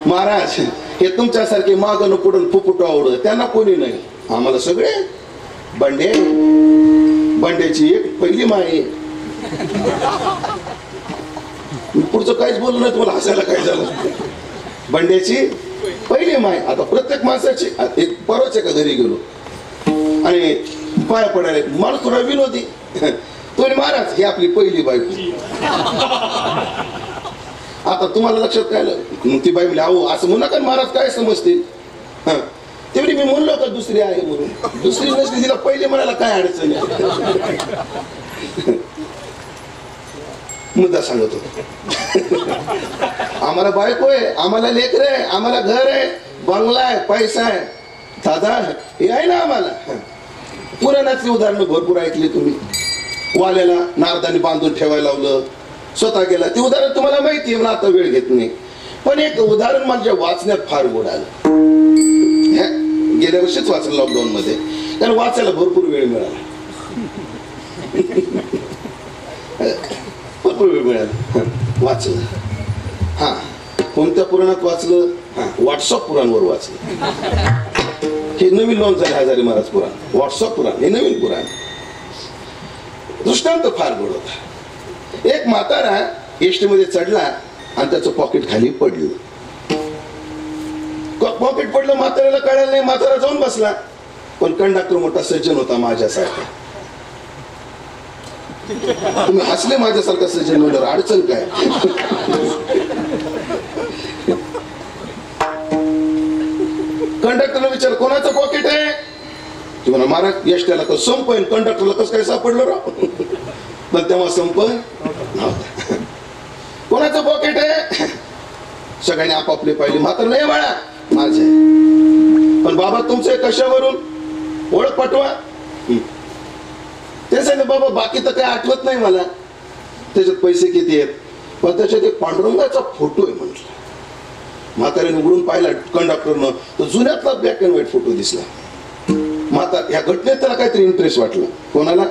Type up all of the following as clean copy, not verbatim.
महाराज हे तुमच्यासारखे मागण पुढून फुफुट आवड त्यांना कोणी नाही, आम्हाला सगळे बंडे. बंड्याची एक पहिली माय. पुढचं काहीच बोलू नाही, तुम्हाला हसायला काय झालं. बंड्याची पहिली माय. आता प्रत्येक माणसाची एक परवाच्या का घरी गेलो आणि पाया पडायला माणूस थोडा विनोदी, तो महाराज ही आपली पहिली बायको. आता तुम्हाला लक्षात काय मग ती बाई म्हणली अहो असं म्हणू नका महाराज, काय समजतील. तेवढी मी म्हणलो का दुसरी आहे म्हणून, दुसरी नसली तिला पहिले म्हणायला काय अडचण आहे. मुद्दा सांगत होतो. आम्हाला बायको आहे, आम्हाला लेकर आहे, आम्हाला घर आहे, बंगला आहे, पैसा आहे, दादा हे आहे ना आम्हाला. पुराणातली उदाहरणं भरपूर ऐकली तुम्ही. वाल्याला नारदाने बांधून ठेवायला लावलं, स्वतः गेला. ते उदाहरण तुम्हाला माहिती आहे, आता वेळ घेत नाही. पण एक उदाहरण माझ्या वाचण्यात फार गोड आलं. गेल्या वर्षीच वाचलं लॉकडाऊन मध्ये, कारण वाचायला भरपूर वेळ मिळाला. भरपूर वेळ मिळाला वाचलं. हा कोणत्या पुराणात वाचलं? हा व्हॉट्सअप पुराणवर वाचलं. हे नवीन लॉन्च झाले हजारी महाराज पुराण. व्हॉट्सअप पुराण हे नवीन पुराण. दृष्टांत फार गोड होता. एक म्हातारा एसटी मध्ये चढला आणि त्याचं पॉकेट खाली पडलं. पॉकेट पडलं, म्हाताऱ्याला कळालं नाही. म्हातारा जाऊन बसला, पण कंडक्टर मोठा सज्जन होता माझ्यासारखा. तुम्ही हसले माझ्यासारखा सज्जन म्हणल्यावर अडचण काय. कंडक्टरला विचार कोणाचं पॉकेट आहे? तुम्हाला महाराज एसट्याला तर संप आहे, कंडक्टरला कसं काय सापडलं राव. पण तेव्हा संप नव्हता. कोणाचं पॉकेट आहे? सगळ्यांनी आपापले पाहिले. म्हातारा नाही बाळा माझे. पण बाबा तुमचे कशावरून? ओळख पाठवा. ते सांगितलं बाबा बाकी तर काही आठवत नाही मला, त्याच्यात पैसे किती आहेत, पण त्याच्यात एक पांडुरंगाचा फोटो आहे म्हटलं. म्हाताऱ्याने उघडून पाहिला कंडक्टरनं, तर जुन्यातला ब्लॅक अँड व्हाईट फोटो दिसला. या घटनेत त्याला काहीतरी इंटरेस्ट वाटलं. कोणाला?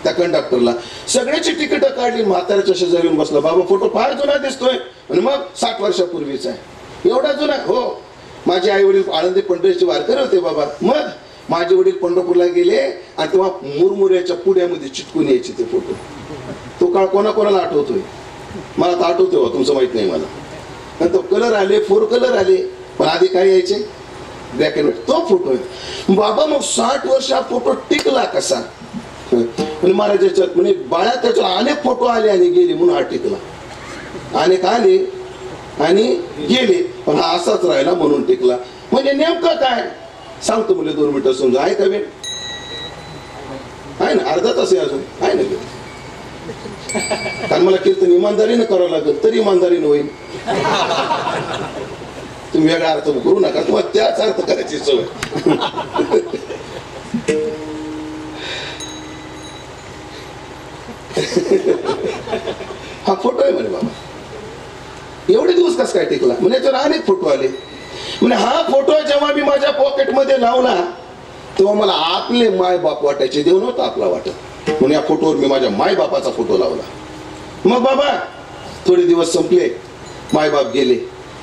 त्या कंडक्टरला. सगळ्याची तिकीट काढली, म्हाताऱ्याच्या शेजारी येऊन बसला. बाबा फोटो फार जुना दिसतोय. आणि मग 60 वर्षापूर्वीचा आहे. एवढा जुना? हो. माझे आई वडील आळंदी पंढरीचे वारकरी होते बाबा. मग माझे वडील पंढरपूरला गेले आणि तेव्हा मुरमुऱ्याच्या पुड्यामध्ये चिटकून यायचे ते फोटो. तो काळ कोणाकोणाला आठवतोय? मला तर आठवतोय हो, तुमचं माहित नाही मला. नंतर कलर आले, 4 कलर आले, पण आधी काय यायचे? Black and white. तो फोटो आहे बाबा. मग 60 वर्ष हा फोटो टिकला कसा? महाराजाच्या म्हणजे बाळा त्याच्यावर अनेक फोटो आले आणि गेले म्हणून हा टिकला. अनेक आले आणि गेले, पण हा असाच राहिला म्हणून टिकला. म्हणजे नेमकं काय सांगतो मुले 2 मिनिटं समजा. आहे का वेळ? आहे ना, अर्धा तास आहे अजून. आहे ना वेळ? कारण मला कीर्तन इमानदारीनं करावं लागेल, तरी इमानदारीनं होईल. तुम्ही वेगळा अर्थ करू नका, तुम्हाला त्याच अर्थ करायची सवय. हा फोटो आहे म्हणे बाबा. एवढे दिवस कस काय टिकला? म्हणजे याच्यावर अनेक फोटो आले. म्हणजे हा फोटो जेव्हा मी माझ्या पॉकेट मध्ये लावला तेव्हा मला आपले माय बाप वाटायचे, देव नव्हता आपला वाटत. म्हणून या फोटोवर मी माझ्या माय बापाचा फोटो लावला. मग बाबा थोडे दिवस संपले, माय बाप गेले.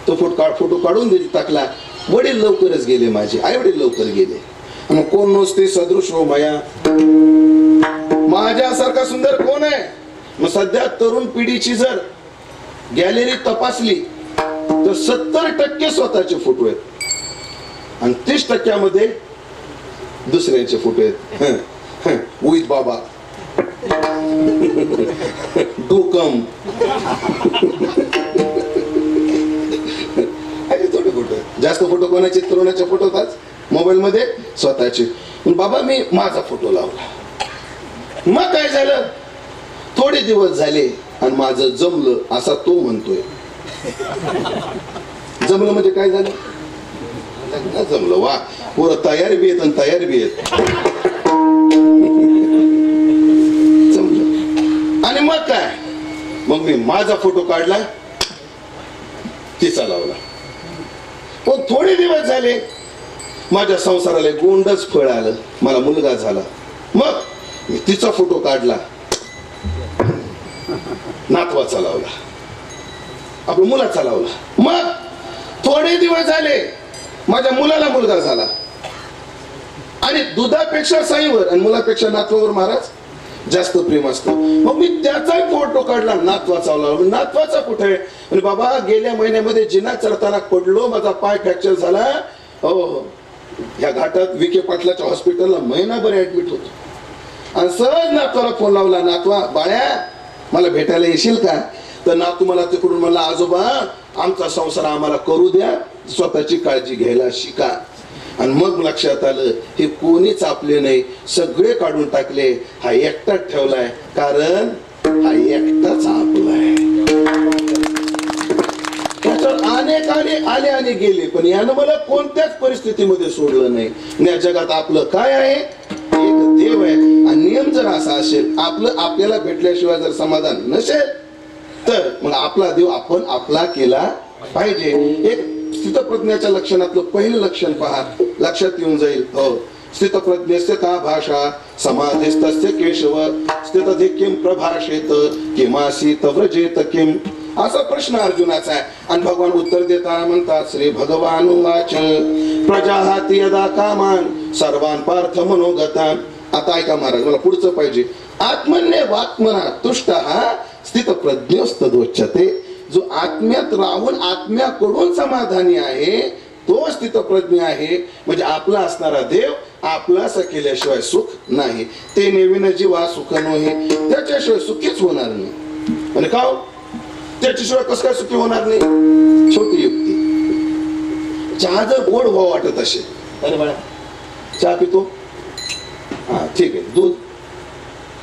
तो फोटो काढून टाकला. वडील लवकरच गेले, माझे आई वडील लवकर गेले. मग कोण नसते सदृश हो माया, माझ्यासारखा सुंदर कोण आहे? मग सध्या तरुण पिढीची जर गॅलरी तपासली तर 70% स्वतःचे फोटो आहेत आणि 30% दुसऱ्यांचे फोटो आहेत. विथ बाबा, डोकम, थोडे फोटो. जास्त फोटो कोणाचे? तरुणाचे फोटो होतात मोबाईल मध्ये, स्वतःचे. बाबा मी माझा फोटो लावला. मग काय झालं? थोडे दिवस झाले आणि माझं जमलं असा तो म्हणतोय. जमलं म्हणजे काय झालं? जमलं. वा, पोरं तयार बी आहेत आणि तयार बी आहेत. जमलं. आणि मग काय? मग मी माझा फोटो काढला, तिचा लावला. पण थोडे दिवस झाले माझ्या संसाराला गोंडच फळ आलं, मला मुलगा झाला. मग मी तिचा फोटो काढला, नातवाचा लावला, आपल्या मुलाचा लावला. मग थोडे दिवस झाले माझ्या मुलाला मुलगा झाला आणि दुधापेक्षा साईवर आणि मुलापेक्षा नातवावर महाराज जास्त प्रेम असतं. मग मी त्याचा फोटो काढला, नातवाचा लावला. नातवाचा कुठे आहे? आणि बाबा गेल्या महिन्यामध्ये जिना चढताना पडलो, माझा पाय फ्रॅक्चर झाला. हो, ह्या घाटात विखे पाटलाच्या हॉस्पिटलला महिनाभर ऍडमिट होतो. आणि सहज नातवाला फोन लावला, नातवा बाळ्या मला भेटायला येशील का? तर नातू मला तिकडून म्हणला, आजोबा आमचा संसार आम्हाला करू द्या, स्वतःची काळजी घ्यायला शिका. आणि मग लक्षात आलं हे कोणीच आपले नाही, सगळे काढून टाकले, हा एकटाच ठेवलाय, कारण हा एकटाच आपला आहे. त्याच्यावर अनेक आले आणि गेले, पण यानं मला कोणत्याच परिस्थितीमध्ये सोडलं नाही. या जगात आपलं काय आहे? एक देव आहे. आणि नियम जर असा असेल, आपलं आपल्याला भेटल्याशिवाय जर समाधान नसेल तर मग आपला देव आपण आपला केला पाहिजे. एक स्थितप्रज्ञाच्या लक्षणातलं पहिलं लक्षण पहा, लक्षात येऊन जाईल. हो, स्थितप्रज्ञस्य का भाषा समाधिस्तस्य केशव स्थितधि किम प्रभाषेत किमासीत व्रजेत किम, असा प्रश्न अर्जुनाचा आहे. आणि भगवान उत्तर देताना म्हणतात, श्री भगवान उवाच प्रजाहाती यदा कामान सर्वान पार्थ मनोगतान. आता ऐका महाराज, मला पुढचं पाहिजे. आत्मन्यवात्मना तुष्टः स्थितप्रज्ञस्तदोच्यते. जो आत्म्यात राहून आत्म्याकडून समाधानी आहे तो स्थितप्रज्ञ आहे. म्हणजे आपला असणारा देव आपलासा केल्याशिवाय सुख नाही. ते नेविन जीवा सुख नोहे, त्याच्याशिवाय सुखीच होणार नाही. आणि का त्याच्याशिवाय कसं काय सुखी होणार नाही? छोटी युक्ती. चहा जर गोड व्हावं वाटत असेल, अरे बाळा चहा पितो, हा ठीक आहे, दूध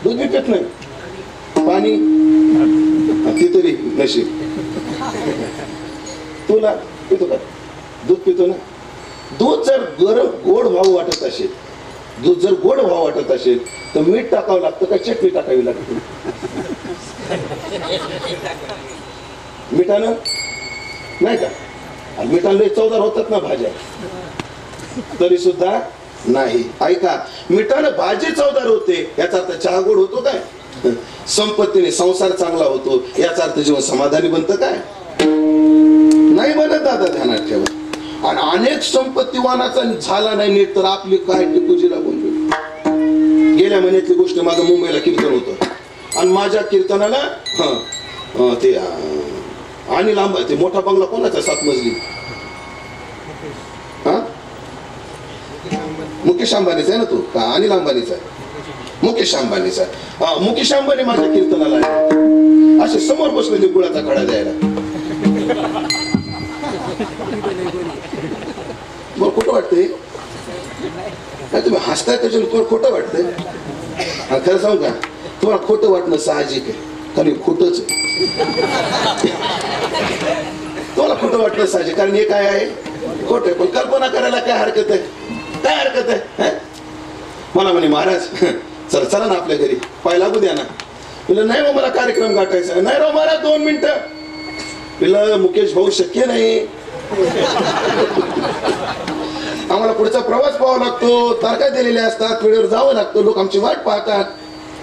बी पित नाही, पाणी ती तरी नशीब. तुला पितो का? दूध पितो ना. दूध जर गरम गोड व्हावं वाटत असेल, दूध जर गोड व्हावं वाटत असेल तर मीठ टाकावं लागतं का चटणी टाकावी लागते? मिठानं नाही का? मिठाला चवदार होतात ना भाज्या, तरी सुद्धा नाही. ऐका, मिठानं भाजी चवदार होते याचा अर्थ चहा गोड होतो काय? संपत्तीने संसार चांगला होतो याचा अर्थ जीवन समाधानी बनतं काय? नाही बनत. दादा ध्यानात ठेवा. आणि अनेक संपत्तीवानाचा झाला नाही नीट तर आपली काय टिपूजीला बोलतो. गेल्या महिन्यातली गोष्ट, माझं मुंबईला कीर्तन होतं आणि माझ्या कीर्तनाला ते आणि लांब ते मोठा बंगला कोणाचा 7 मजली? मुकेश अंबानीचा आहे ना तो, का अनिल अंबानीचा आहे? मुकेश अंबानीचा. मुकेश अंबानी माझ्या कीर्तनाला आहे. असे समोर बसलेले गुळाचा खडा द्यायला. मला खोटं वाटतंय काय? तुम्ही हसताय त्याच्यावर तुम्हाला खोटं वाटतंय? खरं सांगू का, तुम्हाला खोटं वाटणं साहजिक आहे, कारण खोटच आहे. तुम्हाला खोटं वाटणं साहजिक, कारण हे काय आहे? खोट आहे. पण कल्पना करायला काय हरकत आहे? काय हरकत आहे? मला म्हणे महाराज चल चला ना आपल्या घरी, पाय लागू द्या ना. म्हणलं नाही हो, मला कार्यक्रम गाठायचा. नाही राव महाराज 2 मिनिटं. म्हणलं मुकेश भाऊ शक्य नाही, आम्हाला पुढचा प्रवास पाहावा लागतो, तारखा दिलेल्या असतात, वेळेवर जावं लागतं, लोक आमची वाट पाहतात.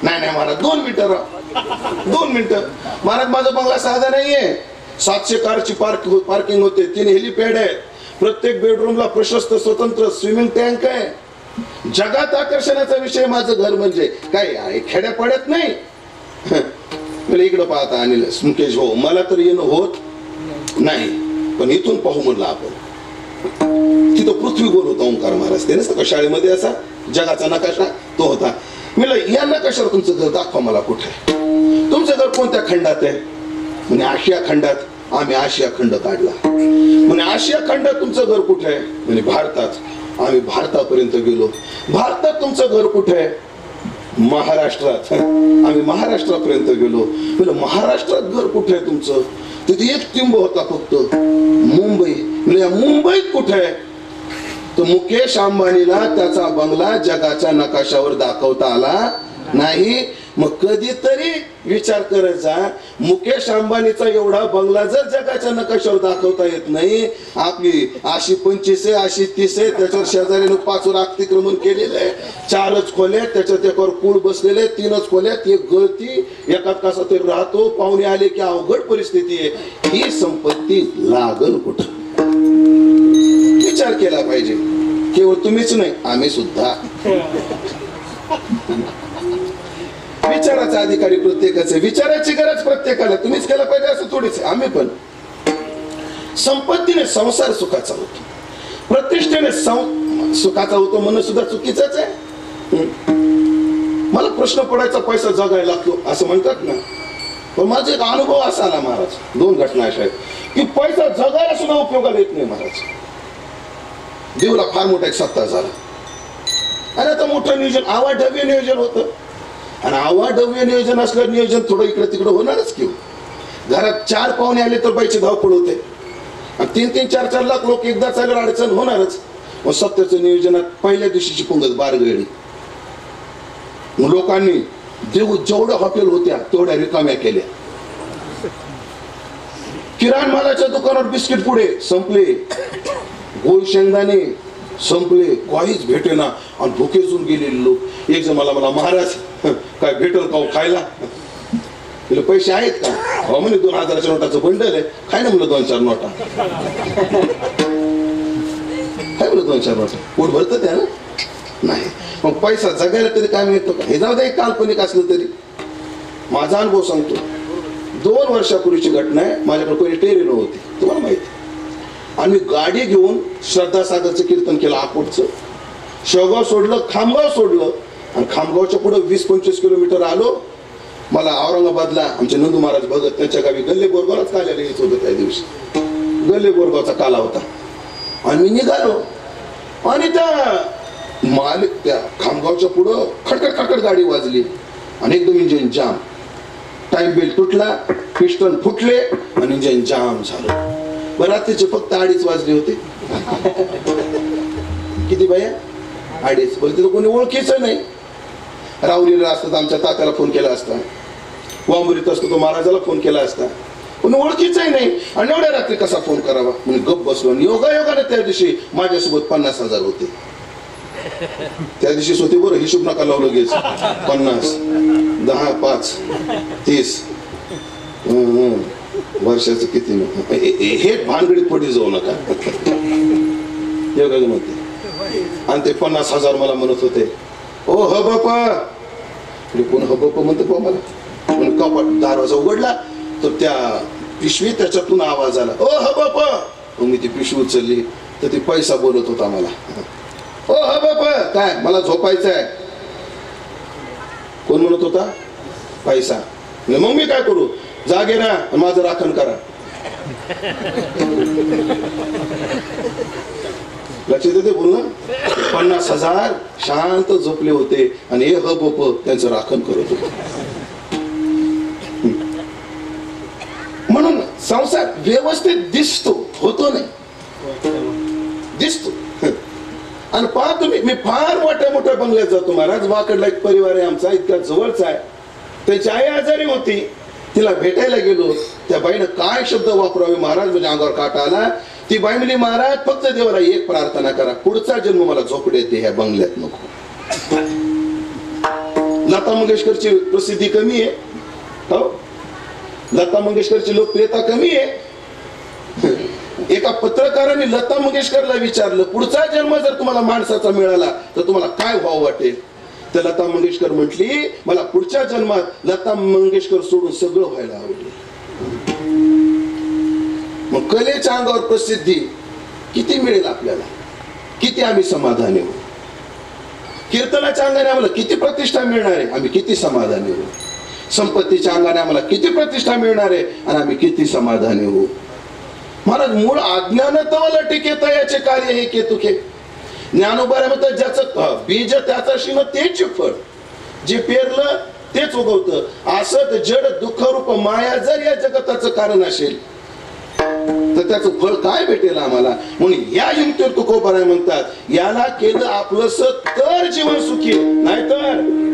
नाही नाही महाराज 2 मिनिटं राव, 2 मिनिटं. महाराज माझा बंगला साधा नाहीये, 700 कारची पार्किंग होते, 3 हेलिपॅड आहेत, प्रत्येक बेडरूमला प्रशस्त स्वतंत्र स्विमिंग टँक आहे. जगात आकर्षणाचा विषय माझं घर म्हणजे काय आहे, खेड्या पडत नाही. मला इकडं पाहता अनिल मुकेश भाऊ, मला तर येणं होत नाही, पण इथून पाहू म्हणलं आपण. तिथं पृथ्वी गोल होता ओंकार महाराज, ते नसतं का शाळेमध्ये असा जगाचा नकाशा, तो होता. म्हणलं या नकाशावर तुमचं घर दाखवा मला कुठे. तुमचं घर कोणत्या खंडात आहे? म्हणजे आशिया खंडात. आम्ही आशिया खंड काढला. म्हणजे आशिया खंडात तुमचं घर कुठे आहे? म्हणजे भारतात. आम्ही भारतापर्यंत गेलो. भारतात तुमचं घर कुठे आहे? महाराष्ट्रात. आम्ही महाराष्ट्रापर्यंत गेलो. म्हणजे महाराष्ट्रात घर कुठे आहे तुमचं? तिथे एक टिंब होता फक्त, मुंबई. म्हणजे मुंबईत कुठे आहे? तर मुकेश अंबानीला त्याचा बंगला जगाच्या नकाशावर दाखवता आला नाही. मग कधीतरी विचार करायचा, मुकेश अंबानीचा एवढा बंगला जर जगाच्या नकाशावर दाखवता येत नाही, आपली 80-25 आहे, 80-30 आहे, त्याच्यावर शेजारीनं 5 वर अतिक्रमण केलेलं आहे, 4च खोल्या, त्याच्यात एकावर पूल बसलेले, 3च खोल्यात, एक गळती, एकात कसा तरी राहतो, पाहुणे आले की अवघड परिस्थिती आहे. ही संपत्ती लागल कुठं? केला पाहिजे. केवळ तुम्हीच नाही, आम्ही सुद्धा. विचाराचा अधिकारी प्रत्येकाच आहे, विचाराची गरज प्रत्येकाला. तुम्हीच केला पाहिजे असं थोडीच. आम्ही पण. संपत्तीने संसार सुखाचा होतो, प्रतिष्ठेने सुखाचा होतो म्हणणं सुद्धा चुकीचंच आहे. मला प्रश्न पडायचा पैसा जगायला लागतो असं म्हणतात ना, पण माझा एक अनुभव असा आला महाराज. 2 घटना अशा आहेत की पैसा जगायला सुद्धा उपयोगाला येत नाही महाराज. देवला फार मोठा एक सत्ता झाला आणि आता मोठं नियोजन, आवाढव्य नियोजन होतं. आणि आवाढव्य नियोजन असलं, नियोजन थोडं इकडे तिकडे होणारच की. घरात 4 पाहुणे आले तर बाईची धावपळ होते, आणि 3-3, 4-4 लाख लोक एकदा चालल्यावर अडचण होणारच. मग सत्याचं नियोजनात पहिल्या दिवशीची पंगत बारगळी. मग लोकांनी देव जेवढ्या हॉटेल होत्या तेवढ्या रिकाम्या केल्या. किराणा मालाच्या दुकानावर बिस्किट पुढे संपले, गोल शेंगदाणे संपले, काहीच भेटेना आणि भुकेजून गेलेले लोक. एक जण मला महाराज काय भेटेल का खायला? पैसे आहेत का? हो म्हणे 2000च्या नोटाचं बंडल आहे. काय ना म्हणलं 2-4 नोटा. काय म्हणलं 2-4 नोटा पोट भरतं त्या ना? नाही. मग पैसा जगायला तरी काय मिळतो का? हे जाऊ दे, काल्पनिक असलं तरी. माझा अनुभव सांगतो. 2 वर्षापूर्वीची घटना आहे. माझ्याकडे कोणी टेरेनो होती, तुम्हाला माहिती. आम्ही गाडी घेऊन श्रद्धासागरचं कीर्तन केलं. आकोटचं शेवगाव सोडलं, खामगाव सोडलं, आणि खामगावच्या पुढे 20-25 किलोमीटर आलो. मला औरंगाबादला आमचे नंदू महाराज भगत त्यांच्या गावी गल्ले बोरगावलाच काल्याला यायचं होतं. त्या दिवशी गल्ले बोरगावचा काला होता. आणि मी निघालो, आणि त्या खामगावच्या पुढं खटखट खटखट गाडी वाजली, आणि एकदम इंजिन जाम. टाइम बेल्ट तुटला, पिस्टन फुटले, आणि इंजिन जाम झालं. बरं, रात्रीचे फक्त 2:30 वाजले होते. किती बाया? 2:30. बोलते तर कोणी ओळखीचं नाही. राहुरीला असतं तर आमच्या तात्याला फोन केला असता, वांबरीत असतो तो महाराजाला फोन केला असता. कोणी ओळखीचंही नाही, आणि एवढ्या रात्री कसा फोन करावा म्हणून गप्प बसलो. योगायोगाने त्या दिवशी माझ्यासोबत 50,000 होते. त्या दिवशीच होते बरं, हिशोब नका लावलं लगेच. 50, 10, 5, 30 वर्षाचं किती. हे भानगडीत पडी जाऊ नका. योगा म्हणते. आणि ते 50,000 मला म्हणत होते. ओ ह बापा. कोण ह बापा म्हणतो पा मला. कपाट दरवाजा उघडला तर त्या पिशवी त्याच्यातून आवाज आला, ओ ह बापा. मग मी ती पिशवी उचलली तर ती पैसा बोलत होता मला. ओ ह बापा. काय? मला झोपायचं आहे. कोण म्हणत होता? पैसा. मग मी काय करू? जागे ना, माझं राखण करा. लक्षात येते बोलणं. 50,000 शांत झोपले होते, आणि हे ह बप त्यांचं राखण करत होते. म्हणून संसार व्यवस्थित दिसतो, होतो नाही, दिसतो. आणि पहा तुम्ही, मी फार मोठ्या मोठ्या बंगल्यात जातो महाराज. वाकडला एक परिवार आहे आमचा, इतक्या जवळचा आहे. त्याची आई आजारी होती, तिला भेटायला गेलो. त्या बाईनं काय शब्द वापरावे महाराज, म्हणजे अंगावर काटा आला. ती बाई म्हणली, महाराज फक्त देवाला एक प्रार्थना करा, पुढचा जन्म मला झोपडे येते ह्या बंगल्यात नको. लता मंगेशकरची प्रसिद्धी कमी आहे, हो? लता मंगेशकरची लोकप्रियता कमी आहे. एका पत्रकाराने लता मंगेशकरला विचारलं, पुढचा जन्म जर तुम्हाला माणसाचा मिळाला तर तुम्हाला काय व्हावं वाटेल? तर लता मंगेशकर म्हटली, मला पुढच्या जन्मात लता मंगेशकर सोडून सगळं व्हायला आवडेल. मग कलेच्या अंगावर प्रसिद्धी किती मिळेल आपल्याला? किती आम्ही समाधानी होऊ? कीर्तनाच्या अंगाने आम्हाला किती प्रतिष्ठा मिळणार आहे? आम्ही किती समाधानी होऊ? संपत्तीच्या अंगाने आम्हाला किती प्रतिष्ठा मिळणार आहे आणि आम्ही किती समाधानी होऊ? महाराज, मूळ अज्ञान तवला टिकेता याचे कार्य हे केतुके. ज्ञानोबा म्हणतात, ज्याचं बीज त्याचा शिन तेच फळ, जे पेरलं तेच उगवतं. असत जड दुःख रूप माया जर या जगताचं कारण असेल तर त्याचं फळ काय भेटेल आम्हाला? म्हणून या युक्तीवर तुकोबाराय म्हणतात, याला केलं आपलंस तर जीवन सुखी, नाहीतर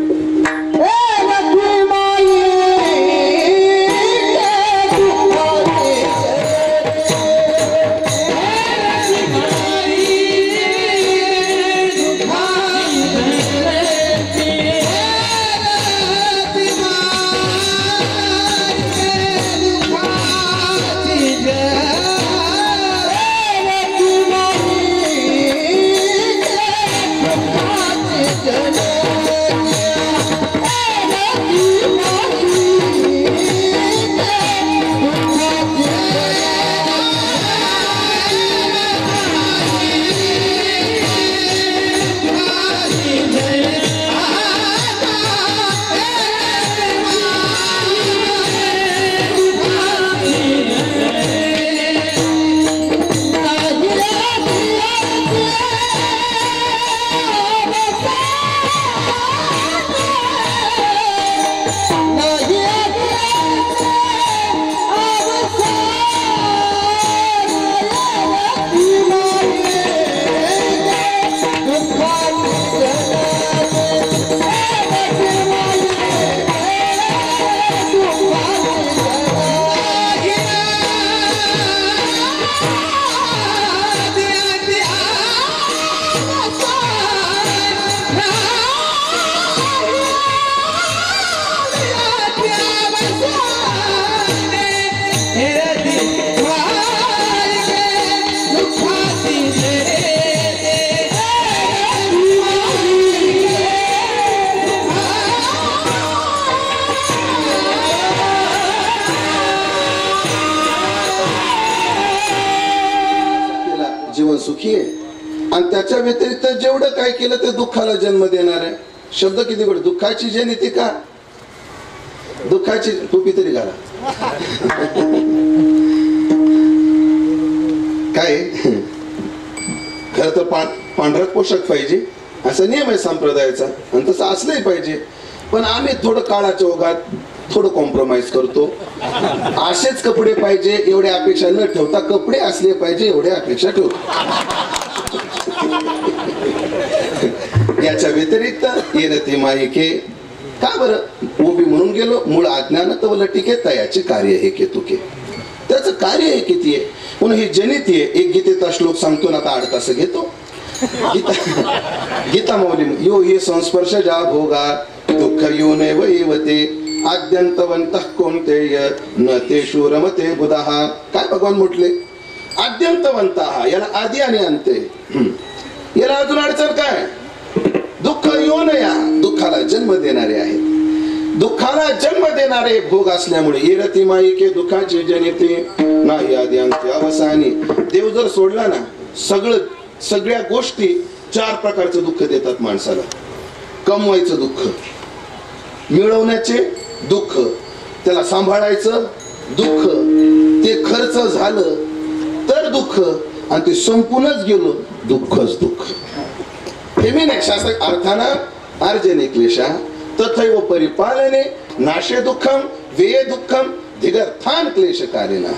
जीवन सुखी आहे. आणि त्याच्या व्यतिरिक्त जेवढं काय केलं ते दुःखाला जन्म देणार आहे. शब्द किती गोड. दुःखाची जनिती का? दुःखाची टोपी तरी घाला. काय खरं तर पांढरट पोशाख पाहिजे असा नियम आहे संप्रदायाचा आणि तसं असलंही पाहिजे. पण आम्ही थोडं काळाच्या ओघात थोडं कॉम्प्रोमाइज करतो. असेच कपडे पाहिजे एवढ्या अपेक्षा न ठेवता कपडे असले पाहिजे एवढ्या अपेक्षा ठेवतो. याच्या व्यतिरिक्त येरती मायके का बरं उभी म्हणून गेलो. मूळ अज्ञान तवल टिके तयाचे कार्य हे केतुके. त्याचं कार्य हे किती आहे म्हणून ही जनिती आहे. एक गीतेचा श्लोक सांगतो ना, आता 8 तास घेतो. गीता मौली यो ये संस्पर्श जा भोगा दुःख यो नैव एवते आद्यंतवंत कोणतेय न ते शूरमते बुधा. काय भगवान म्हटले? आद्यंतवंत. याला आधी आणि अंत. याला अजून अडचण काय? दुःख यो नया, दुःखाला जन्म देणारे आहे. दुःखाला जन्म देणारे भोग असल्यामुळे येरती माईके दुःखाची जनिते नाही आधी अंत अवसानी. देव जर सोडला ना, सगळ्या गोष्टी 4 प्रकारचं दुःख देतात माणसाला. कमवायचं दुःख, मिळवण्याचे दुःख, त्याला सांभाळायचं दुःख, ते खर्च झालं तर दुःख, आणि ते संपूनच गेलो दुःखच दुःख. हे मी नाही शास्त्र अर्थानं अर्जने क्लेशा तथैव परिपालने नाशे दुःखम वेय दुःखम धिगर्थान क्लेश कारेना.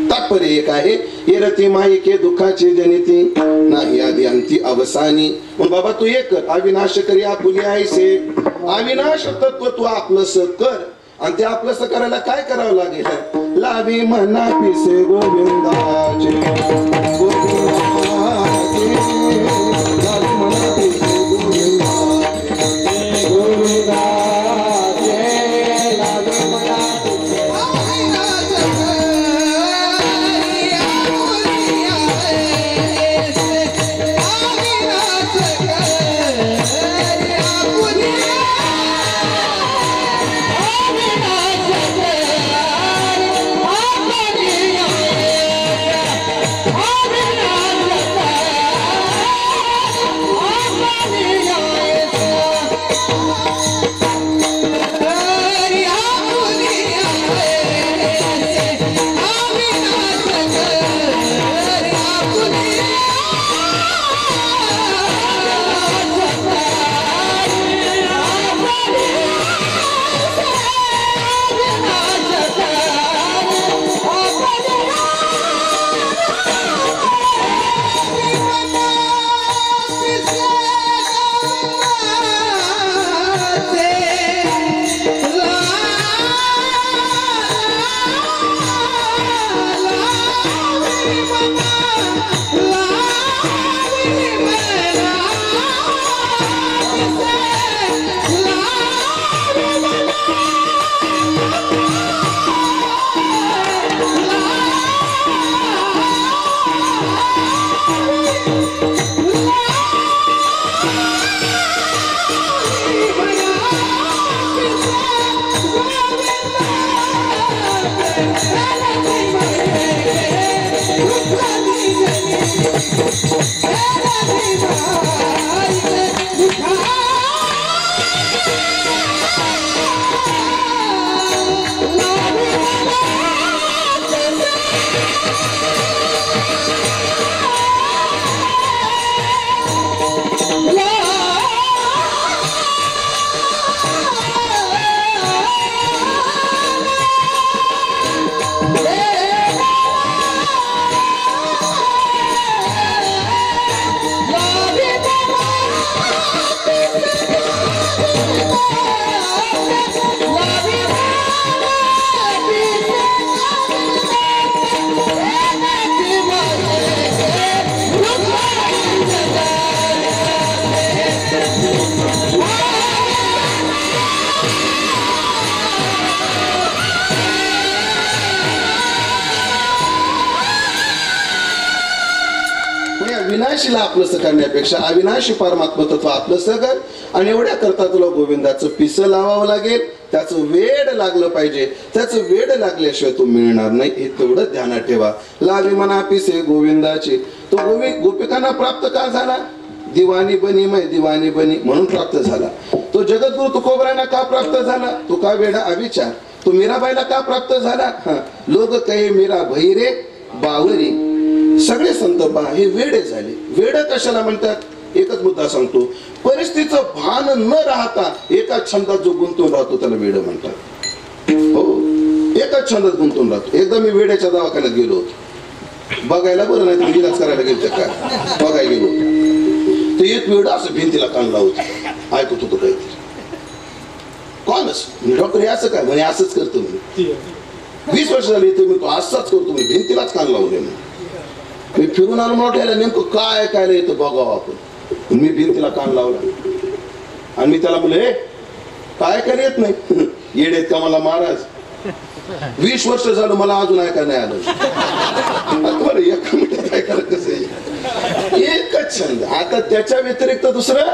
तात्पर्य एक आहे येरती माईके दुःखाची जनिती नाही आधी अंती अवसानी. म्हणून बाबा तू एक कर, अविनाश करी आपुली आईसे. अविनाश तत्व तू आपलंस कर. आणि ते आपलंस करायला काय करावं लागेल? लावी मना पिसे गोविंदाचे गोविंदाचे लावी मना पिसे गोविंदाचे गोविंदाचे लावी मना मग या विनाशीला आपलंसं करण्यापेक्षा अविनाशी परमात्मा तत्व आपलंसं कर आणि एवढ्या करता तुला गोविंदाचं पिसं लावावं लागेल, त्याचं वेड लागलं पाहिजे. त्याचं वेड लागल्याशिवाय तो मिळणार नाही, हे तेवढं ध्यानात ठेवा. लावी मना पिसे गोविंदाचे. तो गोपिकांना प्राप्त का झाला? दिवाणी बनी मै दिवाणी बनी म्हणून प्राप्त झाला. तो जगद्गुरु तुकोबरांना का प्राप्त झाला? तो का वेडा अविचार. तो मीराबाईला का प्राप्त झाला? लोक कहे मीरा भैरे बावरी. सगळे संत हे वेडे झाले. वेड कशाला म्हणतात? एकच मुद्दा सांगतो, परिस्थितीचं भान न राहता एका छंदात जो गुंतून राहतो त्याला वेड म्हणतात. हो, एकाच छंदात गुंतून राहतो. एकदा मी वेड्याच्या दवाखान्यात गेलो होतो बघायला, बरं नाही तर इलाज करायला गेलो काय बघायला गेलो होतो. तर एक वेड असं भिंतीला कान लावतो, ऐकत होतो काहीतरी. कोणच डॉक्टर असं काय म्हणे? असंच करतो म्हणे. 20 वर्ष झाली इथे मी तो असाच करतो म्हणे, भिंतीलाच कान लावले म्हणे. मी फिरून आलो मोठ्याला, नेमकं काय काय येतं बघावं आपण. मी भिंतीला कान लावला आणि मी त्याला म्हणले काय काय येत नाही? येडेत का मला महाराज? 20 वर्ष झालं मला अजून ऐका नाही आलं. बरं एका मिनिटात ऐकायला कसं आहे? एकच छंद, आता त्याच्या व्यतिरिक्त दुसरं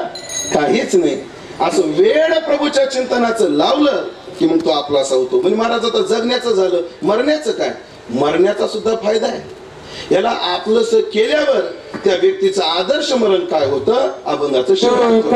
काहीच नाही. असं वेळ प्रभूच्या चिंतनाचं लावलं की मग तो आपलासा होतो. म्हणजे महाराज आता जगण्याचं झालं, मरण्याचं काय? मरण्याचा सुद्धा फायदा आहे. याला आपलंस केल्यावर त्या व्यक्तीचं आदर्श मरण काय होतं? अभंगाचं शेवट.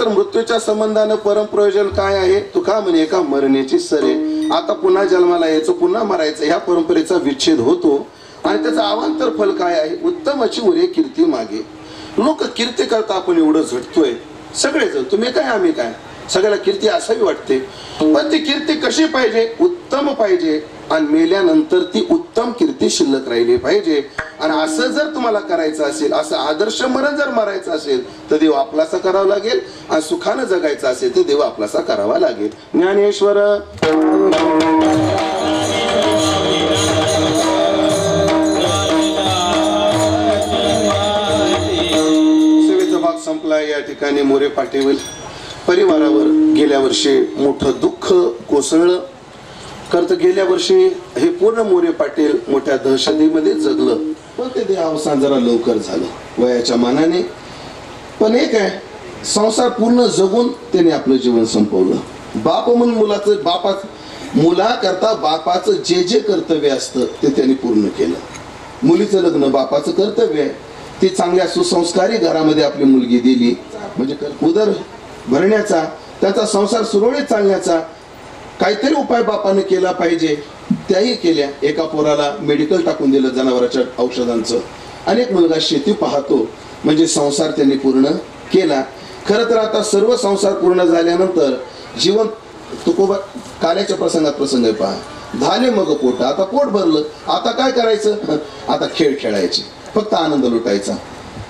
मृत्यूच्या संबंधानं परमप्रयोजन काय आहे? तुका म्हणे का मरण्याची सरे, आता पुन्हा जन्माला यायचं, पुन्हा मरायचं, ह्या परंपरेचा विच्छेद होतो. आणि त्याचं अवांतर फल काय आहे? उत्तमाची उरे कीर्ती मागे. लोक कीर्ती करता आपण एवढं झटतोय, सगळेजण, तुम्ही काय आम्ही काय, सगळ्याला कीर्ती असावी वाटते. पण ती कीर्ती कशी पाहिजे? उत्तम पाहिजे. आणि मेल्यानंतर ती उत्तम कीर्ती शिल्लक राहिली पाहिजे. आणि असं जर तुम्हाला करायचं असेल, असं आदर्श मरण जर मारायचं असेल, तर देव आपलासा करावा लागेल. आणि सुखानं जगायचं असेल तर देव आपलासा करावा लागेल. ज्ञानेश्वर सेवेचा भाग संपला. या ठिकाणी मोरे पाटील परिवारावर गेल्या वर्षी मोठं दुःख कोसळलं. खरं गेल्या वर्षी हे पूर्ण मोरे पाटील मोठ्या दहशतीमध्ये जगलं, पण ते अवसान जरा लवकर झालं वयाच्या मानाने. पण एक आहे, संसार पूर्ण जगून त्याने आपलं जीवन संपवलं. बाप म्हणून मुलाकरता बापाचं जे जे कर्तव्य असतं ते त्यांनी पूर्ण केलं. मुलीचं लग्न बापाचं कर्तव्य आहे. ती चांगल्या सुसंस्कारी घरामध्ये आपली मुलगी दिली म्हणजे उदर भरण्याचा, त्याचा संसार सुरळीत चालण्याचा काहीतरी उपाय बापाने केला पाहिजे. त्याही केल्या. एका पोराला मेडिकल टाकून दिलं जनावरांच्या औषधांचं. अनेक मुलगा शेती पाहतो म्हणजे संसार त्यांनी पूर्ण केला. खरं तर आता सर्व संसार पूर्ण झाल्यानंतर जीवन तुकोबा काल्याच्या प्रसंगात प्रसंग आहे पहा. झाले मग पोट, आता पोट भरलं, आता काय करायचं? आता खेळ खेळायचे, फक्त आनंद लुटायचा.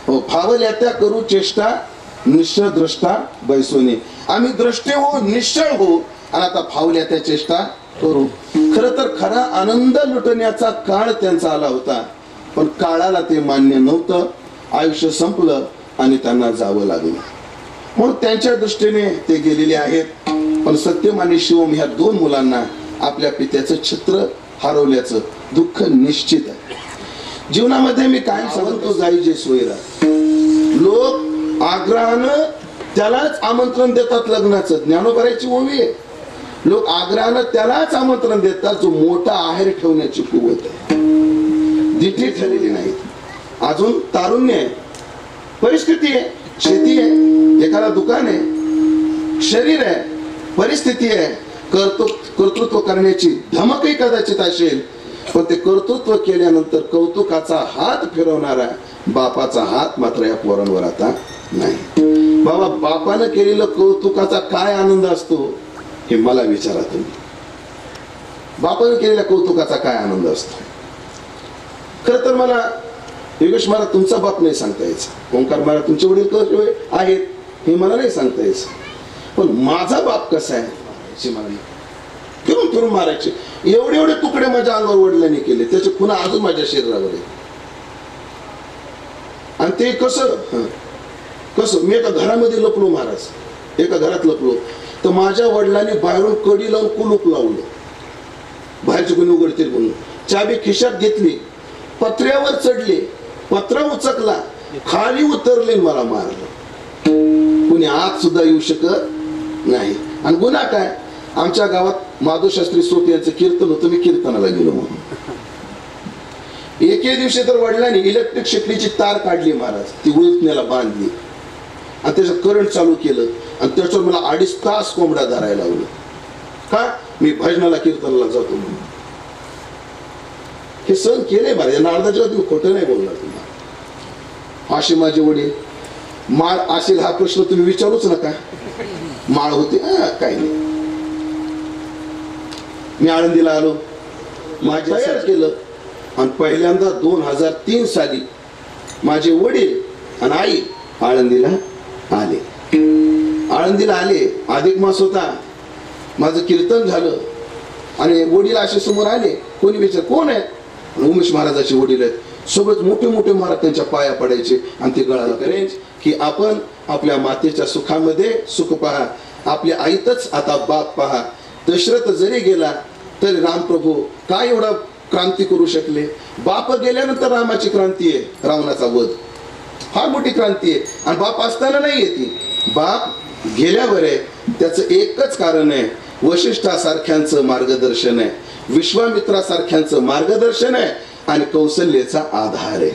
हो, फावल्या त्या करू चेष्टा निश्चळ द्रष्टा बैसोनी. आम्ही द्रष्टे हो, निश्चळ हो, आणि आता फावल्या त्या चेष्टा करू. खरं तर खरा आनंद लुटण्याचा काळ त्यांचा आला होता, पण काळाला ते मान्य नव्हतं. आयुष्य संपलं आणि त्यांना जावं लागलं. म्हणून त्यांच्या दृष्टीने ते गेलेले आहेत. पण सत्यम आणि शिवम ह्या दोन मुलांना आपल्या पित्याचं छत्र हरवल्याचं दुःख निश्चित आहे. जीवनामध्ये मी काय सांगतो, जाई जे सोयरा. लोक आग्रहानं त्यालाच आमंत्रण देतात लग्नाचं. ज्ञानोबाची ओवी आहे. लोक आग्रहानं त्यालाच आमंत्रण देतात जो मोठा आहेर ठेवण्याची कुवत आहे. दिठी ठरलेली नाही. अजून तारुण्य आहे, परिस्थिती आहे, शेती आहे, एखादा दुकान आहे, शरीर आहे, परिस्थिती आहे, कर्तृत्व करण्याची धमकही कदाचित असेल, पण ते कर्तृत्व केल्यानंतर कौतुकाचा हात फिरवणारा बापाचा हात मात्र या पोरांवर आता नाही. बाबा, बापानं केलेलं कौतुकाचा काय आनंद असतो हे मला विचारा तुम्ही. बापानं केलेल्या कौतुकाचा काय आनंद असतो? खर तर मला योगेश महाराज तुमचा बाप नाही सांगता यायचं, ओंकार महाराज तुमचे वडील कसे आहेत हे मला नाही सांगता यायचं, पण माझा बाप कसा आहे मला फिरून फिरून मारायचे. एवढे एवढे तुकडे माझ्या अंगावर वडिलांनी केले, त्याचे खुणा अजून माझ्या शरीरावर आहे. आणि ते कसं कसं मी एका घरामध्ये लपलो महाराज, एका घरात लपलो तर माझ्या वडिलांनी बाहेरून कडी लावून कुलूप लावलं, बाहेरचे कोणी उघडतील म्हणून. चाबी खिशात घेतली, पत्र्यावर चढले, पत्रा उचकला, खाली उतरले, मला मारलं. कुणी आत सुद्धा येऊ शकत नाही. आणि गुन्हा काय, आमच्या गावात माधवशास्त्री सोत यांचं कीर्तन होतं, मी कीर्तनाला गेलो म्हणून. एके दिवशी तर वडिलांनी इलेक्ट्रिक शेगडीची तार काढली महाराज, ती उलटण्याला बांधली आणि त्याच्यात करंट चालू केलं आणि त्याच्यावर मला 2.5 तास कोंबडा धरायला लावलं. का? मी भजनाला कीर्तनाला जातो म्हणून. हे सहन केले महाराज, यांना अर्धा जेव्हा तुम्ही खोटं नाही बोलणार तुम्हाला. असे माझे वडील. माळ असेल हा प्रश्न तुम्ही विचारूच नका. माळ होते काही नाही. मी आळंदीला आलो, माझे तयार केलं आणि पहिल्यांदा 2003 साली माझे वडील आणि आई आळंदीला आले. आळंदीला आले, अधिक मास होता, माझं कीर्तन झालं आणि वडील असे समोर आले. कोणी विचार कोण आहे? उमेश महाराजाचे वडील आहेत. सोबत मोठे मोठे महाराज त्यांच्या पाया पडायचे आणि ते गळाला करायचे की आपण आपल्या मातेच्या सुखामध्ये सुख पहा, आपल्या आईतच आता बाप पहा. दशरथ जरी गेला तरी रामप्रभू काय एवढा क्रांती करू शकले? बाप गेल्यानंतर रामाची क्रांती आहे, रावणाचा वध फार मोठी क्रांती आहे. आणि बाप असताना नाही येते, बाप गेल्यावर आहे. त्याचं एकच कारण आहे, वशिष्ठासारख्यांचं मार्गदर्शन आहे, विश्वामित्रासारख्यांचं मार्गदर्शन आहे आणि कौशल्याचा आधार आहे.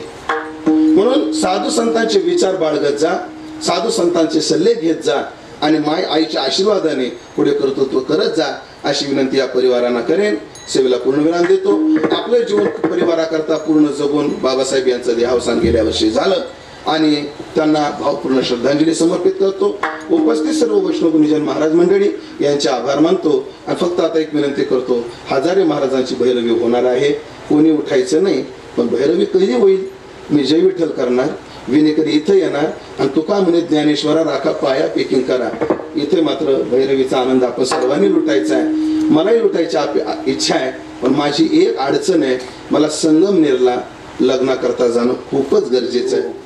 म्हणून साधू संतांचे विचार बाळगत जा, साधू संतांचे सल्ले घेत जा आणि माय आईच्या आशीर्वादाने पुढे कर्तृत्व करत जा, अशी विनंती या परिवारांना करेन. सेवेला पूर्ण विराम देतो. आपलं जीवन परिवाराकरता पूर्ण जगून बाबासाहेब यांचं देहावसान गेल्या वर्षी झालं आणि त्यांना भावपूर्ण श्रद्धांजली समर्पित करतो. उपस्थित सर्व वैष्णव गुणीजन महाराज मंडळी यांचे आभार मानतो आणि फक्त आता एक विनंती करतो, हजारे महाराजांची भैरवी होणार आहे, कोणी उठायचं नाही. पण भैरवी कधी होईल? मी जय विठ्ठल करणार, विनेकरी इथं येणार आणि तुका म्हणे ज्ञानेश्वरा राखा पाया पेकिंग करा. इथे मात्र भैरवीचा आनंद आपण सर्वांनी लुटायचा आहे. मलाही लुटायची इच्छा आहे, पण माझी एक अडचण आहे, मला संगमनेरला लग्नाकरता जाणं खूपच गरजेचं आहे.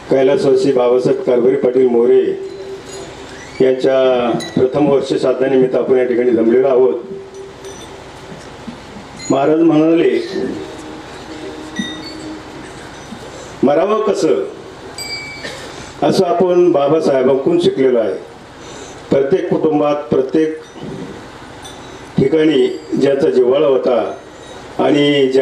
कैलासवासी बाबासाहेब कारभारी पाटील मोरे यांच्या प्रथम वर्ष साधनानिमित्त आपण या ठिकाणी जमलेलो आहोत. महाराज म्हणाले, मरावं कसं असं आपण बाबासाहेबांकडून शिकलेलो आहे. प्रत्येक कुटुंबात प्रत्येक ठिकाणी ज्याचा जिव्हाळा होता आणि ज्या